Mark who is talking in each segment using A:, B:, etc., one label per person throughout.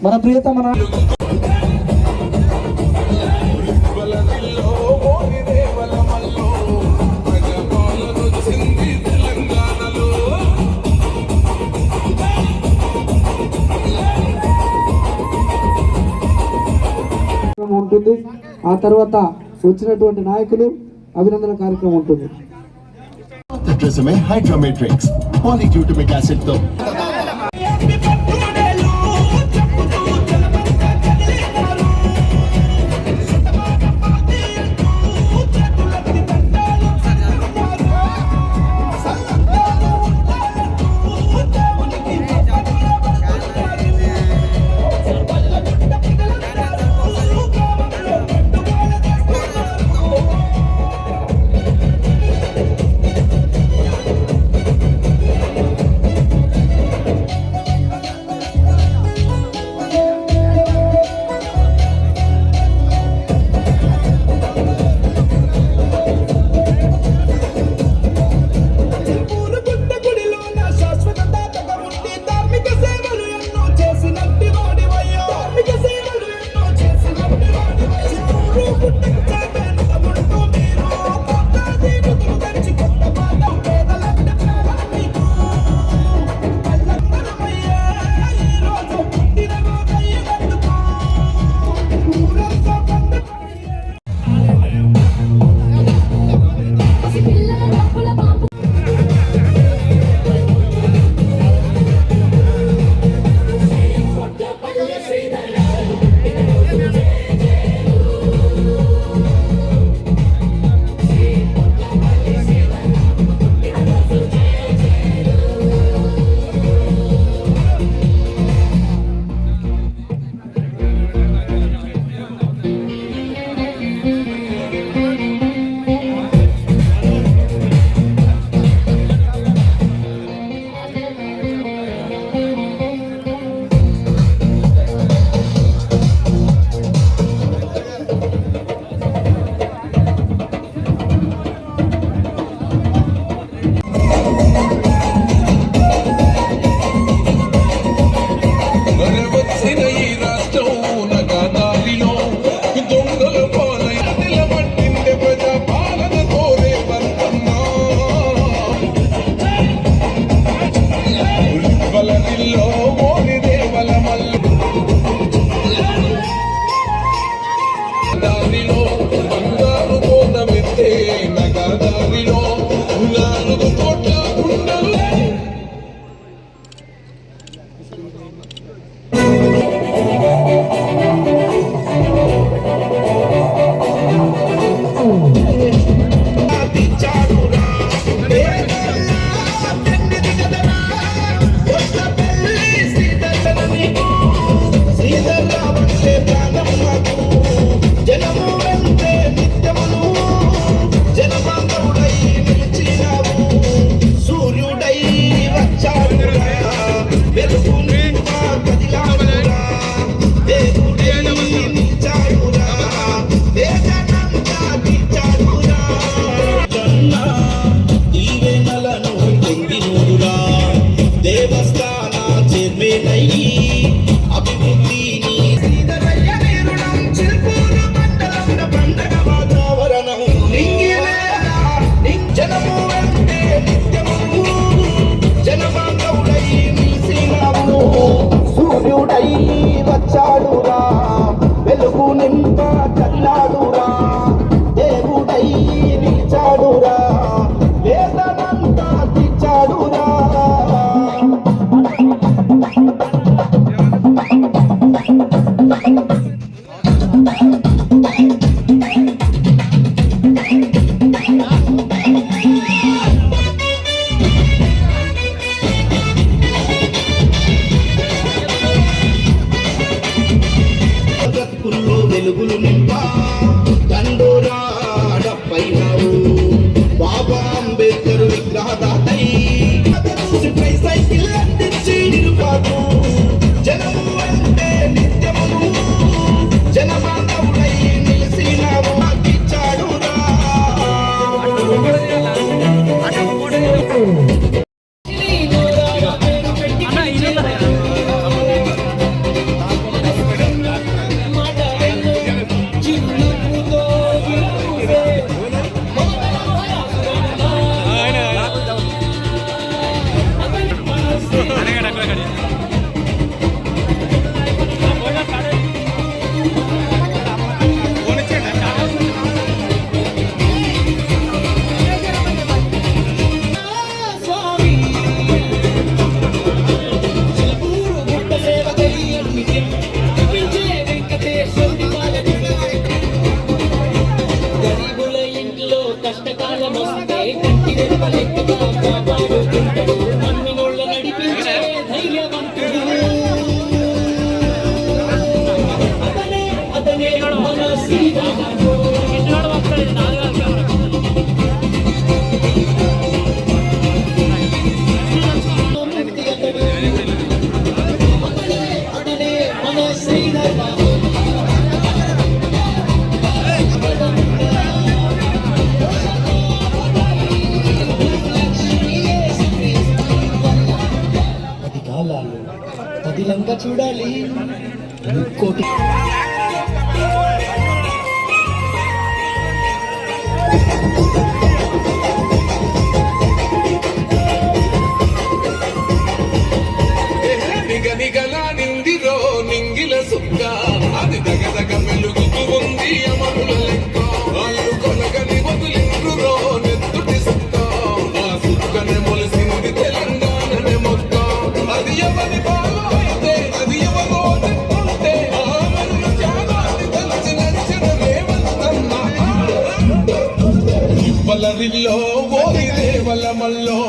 A: మన ప్రియతమ ఉంటుంది. ఆ తర్వాత వచ్చినటువంటి నాయకులు అభినందన కార్యక్రమం ఉంటుంది.
B: హైడ్రోమేట్రిక్స్ పాలీగ్లూటమిక్ యాసిడ్ తో
C: పది కాలాలు పదిలంగా చూడాలి కోటి
D: నిగనిగలా నిందిరో నింగిల సుక్క అది దగదగ మెలుగుతూ ఉంది అమరుల లెక్క వాళ్ళు కొనగని వదిలిండ్రురో నెత్తుటి సుక్క ఆ సుక్కనే మొలిసింది తెలంగాణనే మొక్క అది ఎవరి బాలో అయితే అది ఎవరో చెప్పుంటే ఆ మరుల త్యాగాన్ని తలచి నచ్చిన రేవంతన్న ఇవ్వలరిల్లో ఓరి దేవల మల్లో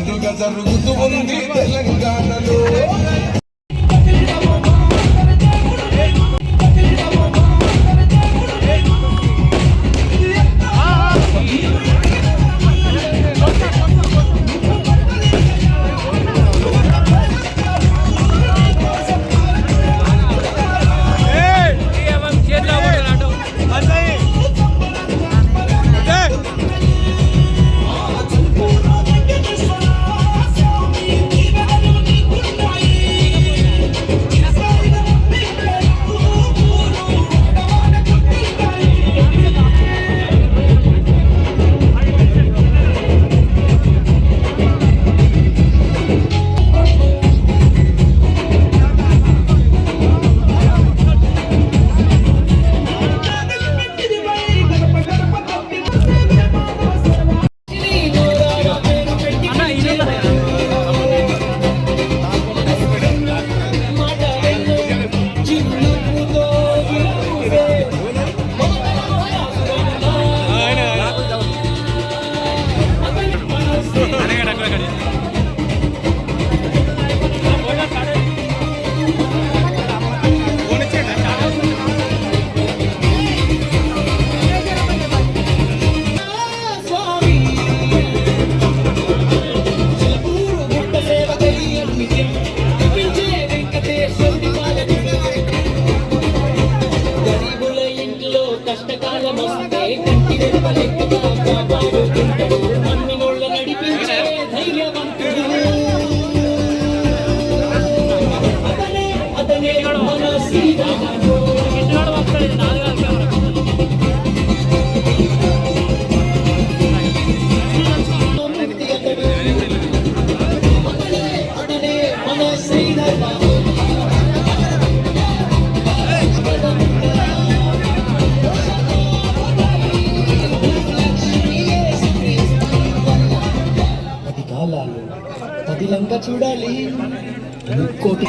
D: పండుగ జరుగుతూ ఉంది తెలంగాణలో
C: పదిలంగా చూడాలి కోటి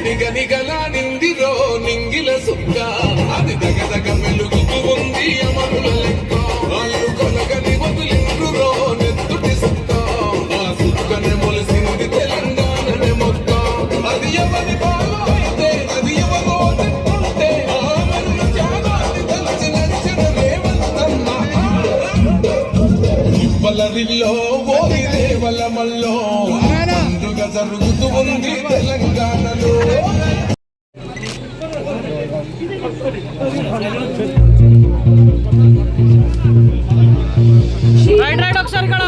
D: నిగనిగలా నిందిరో నింగిల సుక్క అది దగదగ మెలుగుతూ ఉంది అమరుల లెక్క వాళ్ళు కొనగని వదిలిండ్రురో నెత్తుటి సుక్క ఆ సుక్కనే మొలిసింది తెలంగాణనే మొక్క అది ఎవరి బాలో అయితే అది ఎవరో చెప్పుంటే ఆ మరుల త్యాగాన్ని తలచి నచ్చిన రేవంతన్న ఇవ్వలరిల్లో ఓరి దేవల మల్లో పండుగ జరుగుతూ ఉంది తెలంగాణలో
E: రైట్ ఒకసారి ఇక్కడ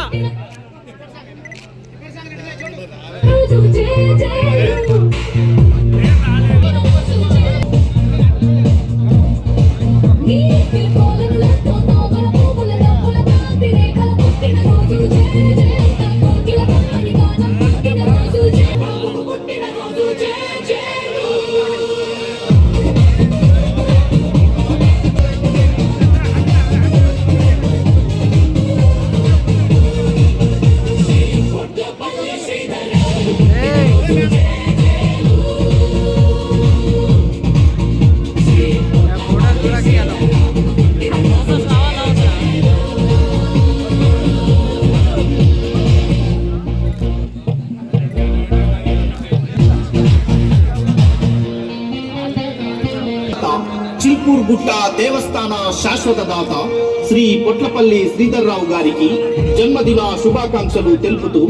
E: చీపూర్ గుట్ట దేవస్థాన శాశ్వత దాత శ్రీ పొట్లపల్లి శ్రీధర్రావు గారికి జన్మదిన శుభాకాంక్షలు తెలుపుతూ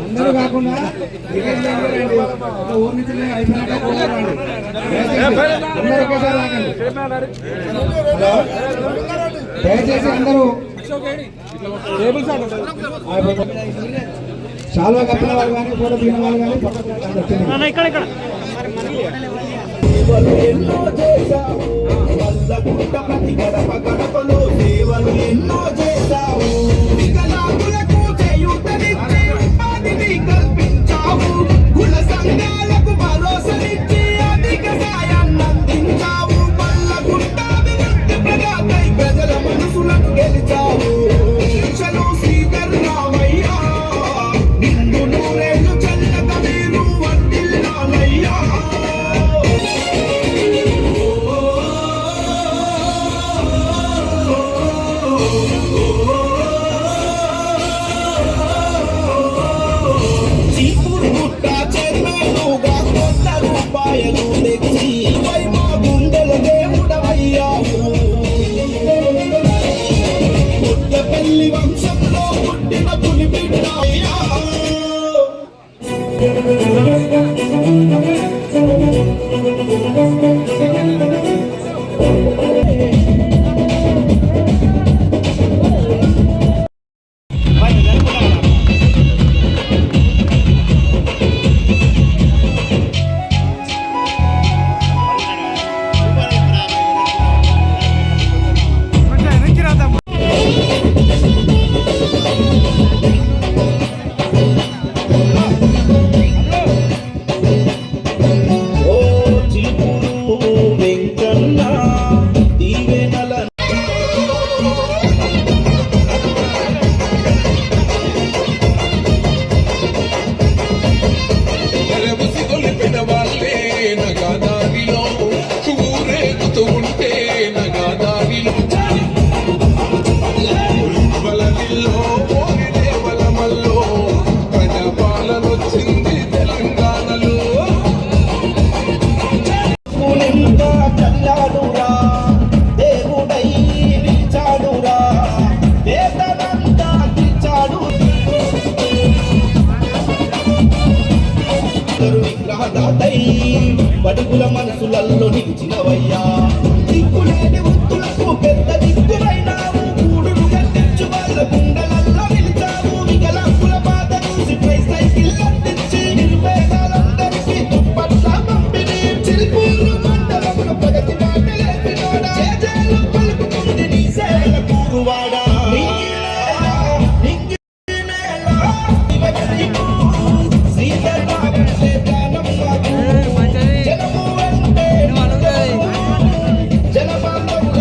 A: అందరూ కాకుండా ఊరి నుంచి అందరూ ఒకేసారి రాకండి. హలో, దయచేసి అందరూ చాలా కట్టిన వాళ్ళు కానీ ఫోటో దిగిన వాళ్ళు కానీ పక్కన
E: ఎన్నో చేశావు వల్లగుంట ప్రతి గడప గడపలో సేవలు ఎన్నో చేశావు వికలాంగులకు చేయూతనిచ్చి ఉపాధిని కల్పించావు కుల సంఘాలకు భరోసానిచ్చి అధిక సాయాన్ని అందించావు వల్లగుంట అభివృద్ధి ప్రజాపై ప్రజల మనసులను గెలిచావు శిక్షలు శ్రీధర్రావయ్యా నిన్ను నూరేళ్లు చల్లగా మీరు వర్ధిల్లాలయ్యా. చీపూర్ గుట్ట చైర్మన్గా కొత్త రూపాయలు తెచ్చి పై మా గుండెల దేవుడవయ్యావు. పుట్టపల్లి వంశంలో పుట్టిన పులి బిడ్డ అయ్యావు. ఓ చీపూరు వెంకన్న దీవెనల
D: ఎరబుసి గొలిపిన వాళ్ళే నగాదారిలో ఊరేగుతూ ఉంటే నగాదారిలో వలలిల్లో దేవలమల్లో ప్రజాపాలనొచ్చింది తెలంగాణలో.
E: పూలెంగా చల్లాడురా దేవుడై నిలిచాడురా వేదనంతా తీర్చాడు విగ్రహదాతై బడుగుల మనసులలో నిలిచినవయ్యా దిక్కులేని వృత్తులకు పెద్ద దిక్కువైనావు కూడును కట్టించు వాళ్ళ గుండెలల్లో నిలిచావు వికలాంగుల బాధ చూసి సైకిల్ అందించి నిర్వేదాలందరికీ దుప్పట్ల పంపిణీ చిల్పూరు మండలమున ప్రగతి బాటలేసినోడా చేజేలు పలుకుతుంది నీ సేవల కూరువాడా జనము అంటే జనబాంధవుల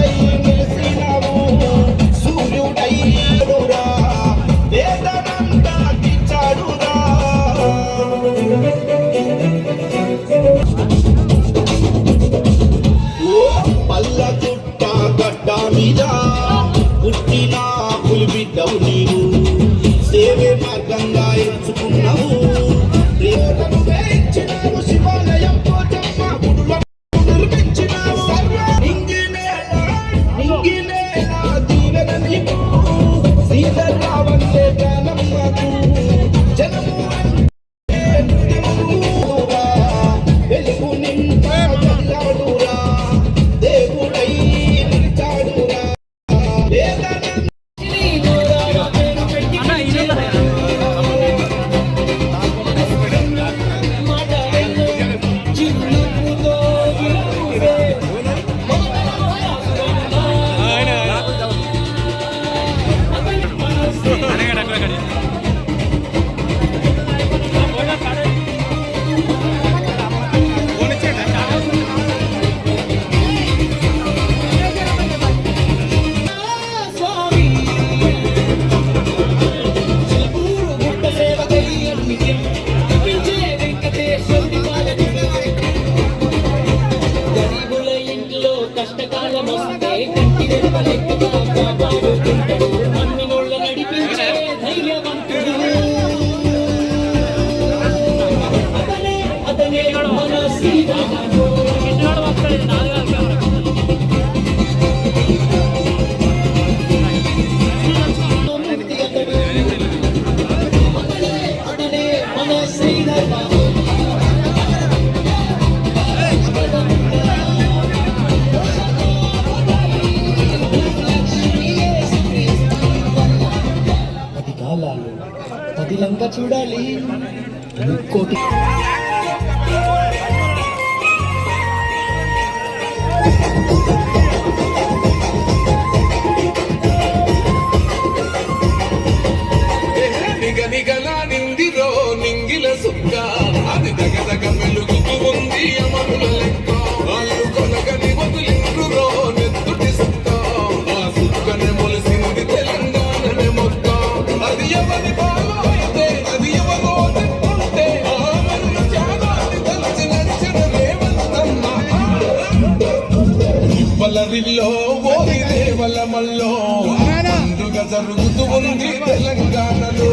C: ముక్కోటి
D: నిగనిగలా నిందిరో నింగిల సుక్క అది దగదగ వెలుగుతూ ఉంది అమరుల లెక్క వాళ్ళు కొనగని వదిలిండ్రురో నెత్తుటి సుక్క ఆ సుక్కనే మొలిసింది తెలంగాణనే మొక్క అది ఎవరి బాలో అయితే అది ఎవరో చెప్పుంటే ఆ అమరుల త్యాగాన్ని తలచి నచ్చిన రేవంతన్నా ఇవ్వలరిల్లో ఓరి దేవలమల్లో పండుగ జరుగుతూ ఉంది తెలంగాణలో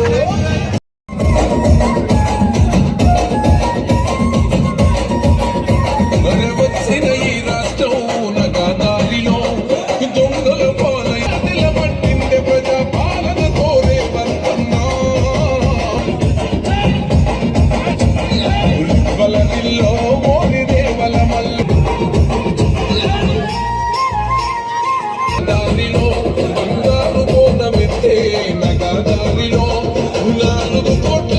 D: మరి వచ్చిన ఈ రాష్ట్రం నగదారిలో దొంగల పోలై నిలబట్టింది ప్రజా పాలన కోరే వర్తన్నా ఉల్వలరిల్లో ఓరి దేవలమల్లో దారిలో బంగారు కోట మెత్తే నగదారిలో 4 కోట్ల